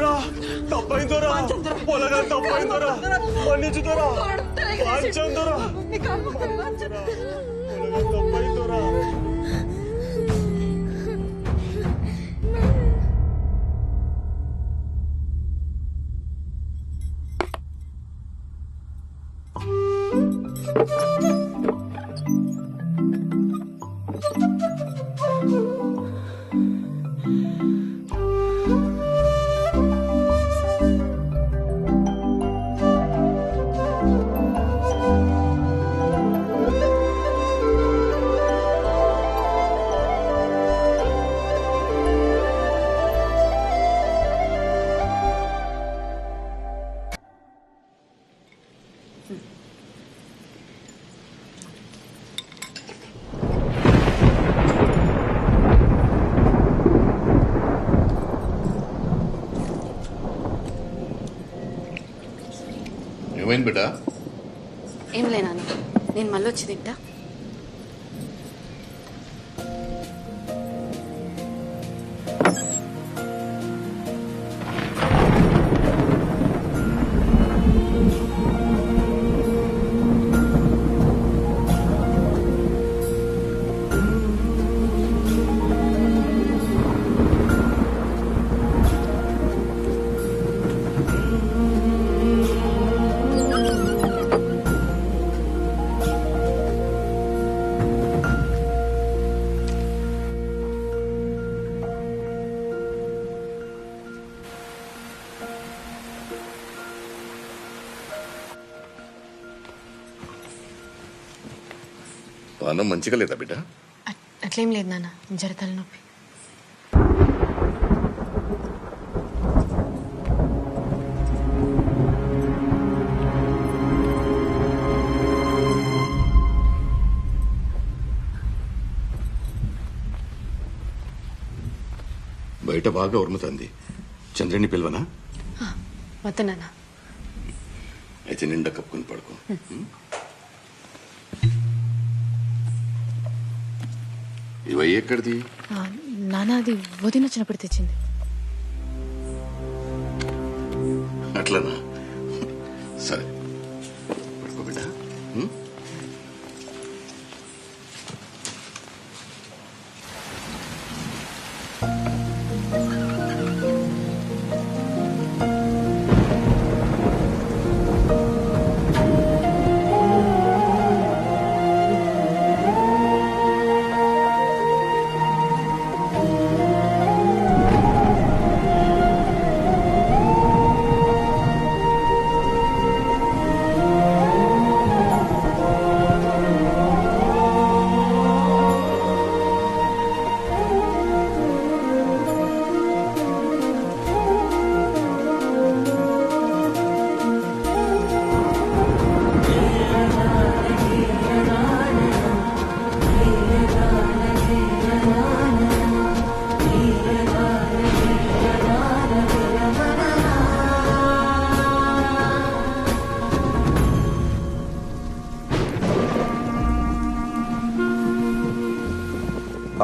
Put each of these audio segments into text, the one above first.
దొరా తప్పైంది దొరా పొలగా తప్పైంది దొరా మన్నించు దొరా వాంచం దొరా పొలగా తప్పైంది దొరా ఏమైంది బిడ్డ? ఏం లేనా, నేను మళ్ళీ వచ్చి తింటా. పానం మంచిగా లేదా బిడ్డ? అట్లేం లేదు నాన్న, జర తలనొప్పి. బయట బాగా ఉరుముతుంది. చంద్రుని పిలవనా? వద్దు నాన్న. అయితే నిండా కప్పుకొని పడుకో. ఇవయ్యి ఎక్కడిది? నాన్న అది వదిన వచ్చినప్పుడు తెచ్చింది. అట్లనా? సరే పడుకో బిడ్డ.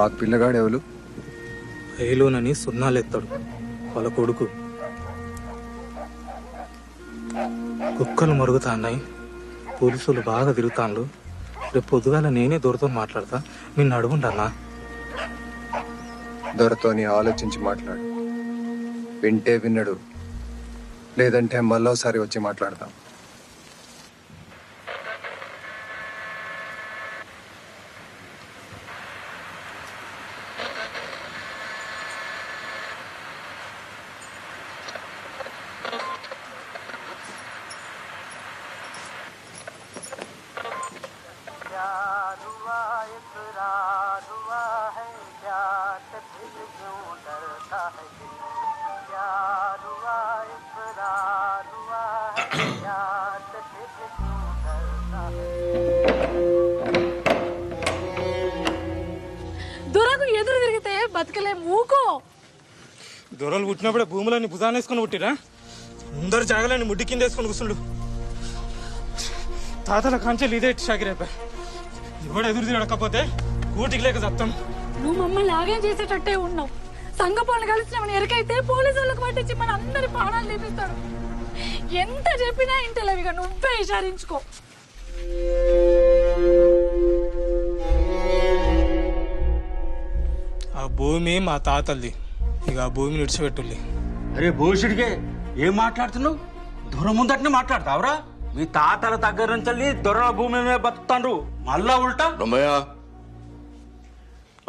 ఆ పిల్లగాడు ఎవరు? ఏలోనని సున్నాలెత్తాడు వాళ్ళ కొడుకు. కుక్కలు మరుగుతాన్నాయి, పోలీసులు బాగా తిరుగుతాన్లు. రేపు పొద్దుగాల నేనే దొరతో మాట్లాడతా, నిన్ను అడుగుంటానా? దొరతోని ఆలోచించి మాట్లాడు. వింటే విన్నడు, లేదంటే మళ్ళోసారి వచ్చి మాట్లాడతాం. దొరకు ఎదురు తిరిగితే బతకలే మూకో. దొరలు పుట్టినప్పుడే భూములన్నీ భుజాన్ని వేసుకొని పుట్టిరా? అందరు జాగలని ముడ్డి కింద వేసుకొని కూర్చుండు. తాతల కాంచెలు ఇదే షాకిరేపా. ఎవడు ఎదురు తిరగకపోతే కూటికి లేక చెప్తాం. నువ్వు మమ్మల్ని ఆగం చేసేటట్టే ఉన్నావు. సంగపోలను కలిసినామని ఎరకైతే పోలీసు వాళ్ళకి పట్టించి మన అందరి ప్రాణాలు తీపిస్తాడు. ఎంత చెప్పినా ఇంటలేవు, ఇక నువ్వే విచారించుకో. ఆ భూమి మా తాతల్ది, ఇక ఆ భూమిని విడిచిపెట్టుల్లి. అరే భూషుడికే ఏం మాట్లాడుతున్నావు? దూరం ముందటనే మాట్లాడతావురా? మీ తాతల దగ్గర నుంచి దొరల భూమి మీద బతుకుతాండ్రు, మళ్ళా ఉల్టా. రమ్మయ్య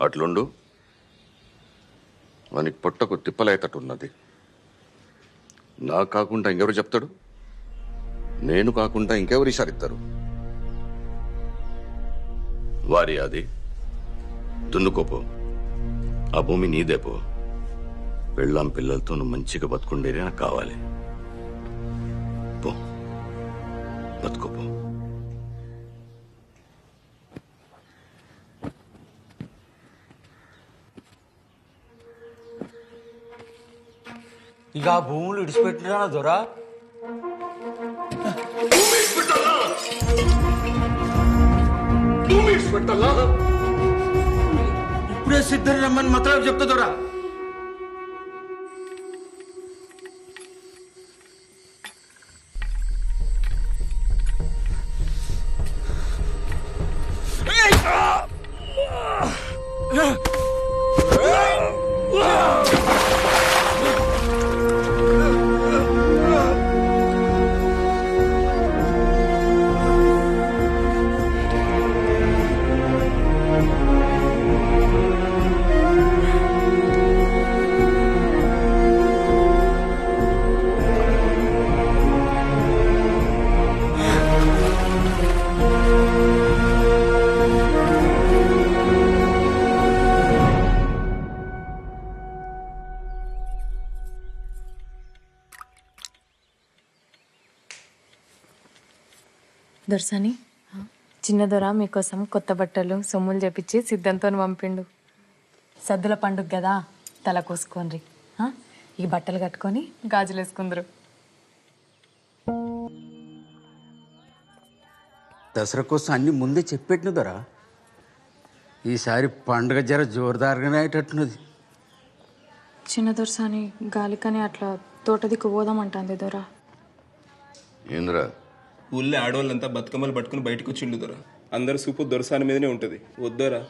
అట్లుండు, వానికి పొట్టకు తిప్పలేతట్టున్నది. నాకు కాకుండా ఇంకెవరు చెప్తాడు? నేను కాకుండా ఇంకెవరు ఇషారిస్తారు? వారి అది దున్నుకోపో, ఆ భూమి నీదేపో. పెళ్ళాం పిల్లలతో నువ్వు మంచిగా బతుకుండేది నాకు కావాలి. పో, బతుకోపో. ఇక ఆ భూములు ఇడిచిపెట్టినా దొరా? ఇప్పుడే సిద్ధం రమ్మని మాత్రం చెప్తా దొరా. దొరసాని, చిన్నదొర మీకోసం కొత్త బట్టలు సొమ్ములు చేపించి సిద్ధంతో పంపిండు. సద్దుల పండుగ కదా, తల కోసుకోండి. ఈ బట్టలు కట్టుకొని గాజులు వేసుకుందరు. దసరా కోసం అన్ని ముందే చెప్పెట్టిన దొరా. ఈసారి పండుగ జర జోరుదారుగానే అయ్యేటట్టున్నది. చిన్న దొరసాని గాలికని అట్లా తోట దిక్కు పోదామంటుంది దొర. ఏంద్రా? ఊళ్ళో ఆడవాళ్ళంతా బతుకమ్మలు పట్టుకుని బయటకు వచ్చిండు దొరా. అందరు సూపు దొరసాని మీదనే ఉంటుంది. వద్దోరా?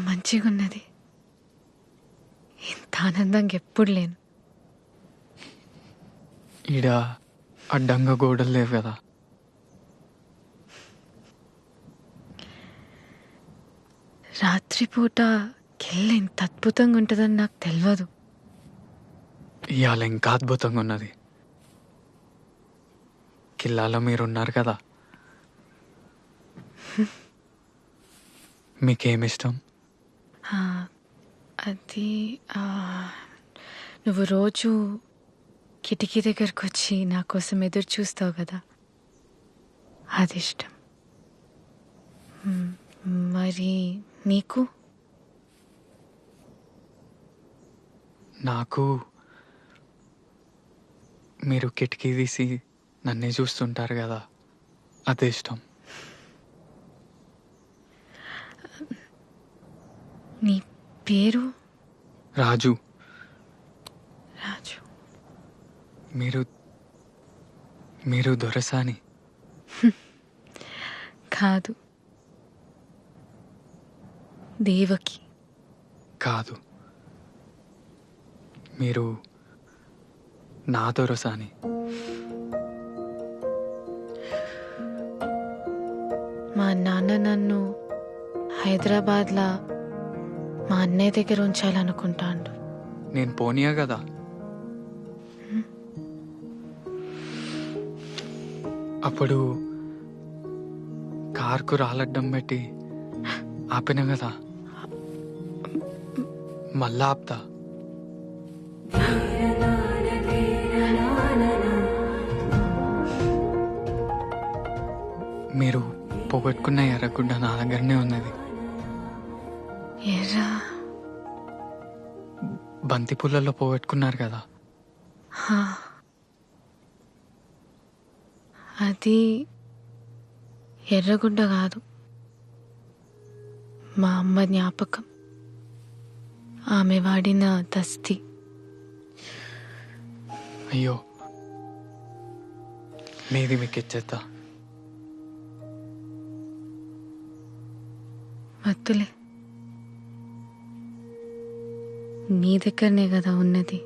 మంచిగా ఉన్నది. ఇంత ఆనందంగా ఎప్పుడు లేను. ఈడ అడ్డంగా గోడలు లేవు కదా. రాత్రిపూట కెళ్ళ ఇంత అద్భుతంగా ఉంటుందని నాకు తెలియదు. ఇవాళ ఇంకా అద్భుతంగా ఉన్నది. కిల్లాలో మీరున్నారు కదా. మీకేమిష్టం? అది నువ్వు రోజు కిటికీ దగ్గరకు వచ్చి నా కోసం ఎదురు చూస్తావు కదా, అది ఇష్టం. మరి నీకు? నాకు మీరు కిటికీ తీసి నన్నే చూస్తుంటారు కదా, అదే ఇష్టం. నీ పేరు? రాజు. రాజు. మీరు దొరసాని? కాదు, దేవకి. కాదు, మీరు నా దొరసాని. మా నాన్న నన్ను హైదరాబాద్లో మా అన్నయ్య దగ్గర ఉంచాలనుకుంటాడు. నేను పోనీయా కదా. అప్పుడు కార్కు రాలడ్డం పెట్టి ఆపిన కదా, మళ్ళా ఆపుతా. మీరు పోగొట్టుకున్న ఎర్రగుడ్డ నా దగ్గరనే ఉన్నది. ఎర్రా? బంతి పుల్లలో పోగొట్టుకున్నారు కదా. అది ఎర్రగుడ్డ కాదు, మా అమ్మ జ్ఞాపకం. ఆమె వాడిన దస్తి. అయ్యో, మీది మీకు ఇచ్చేద్దా? వద్దులే, నీ దగ్గరనే కదా ఉన్నది.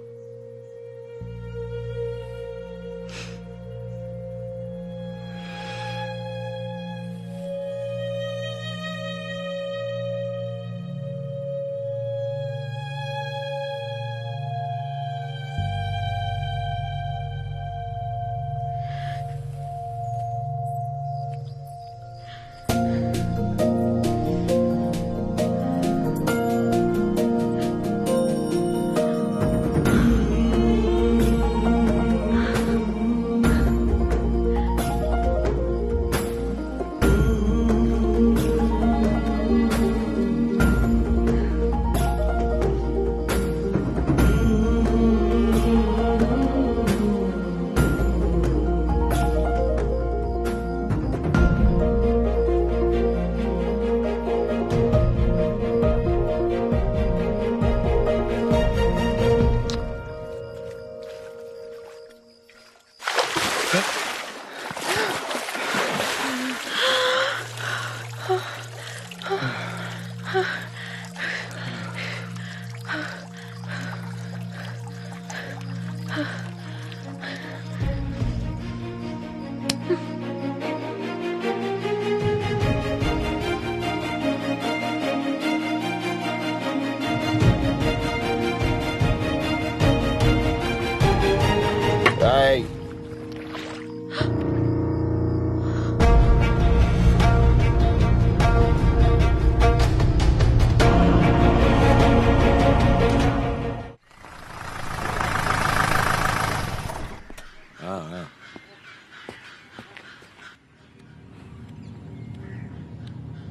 Hey.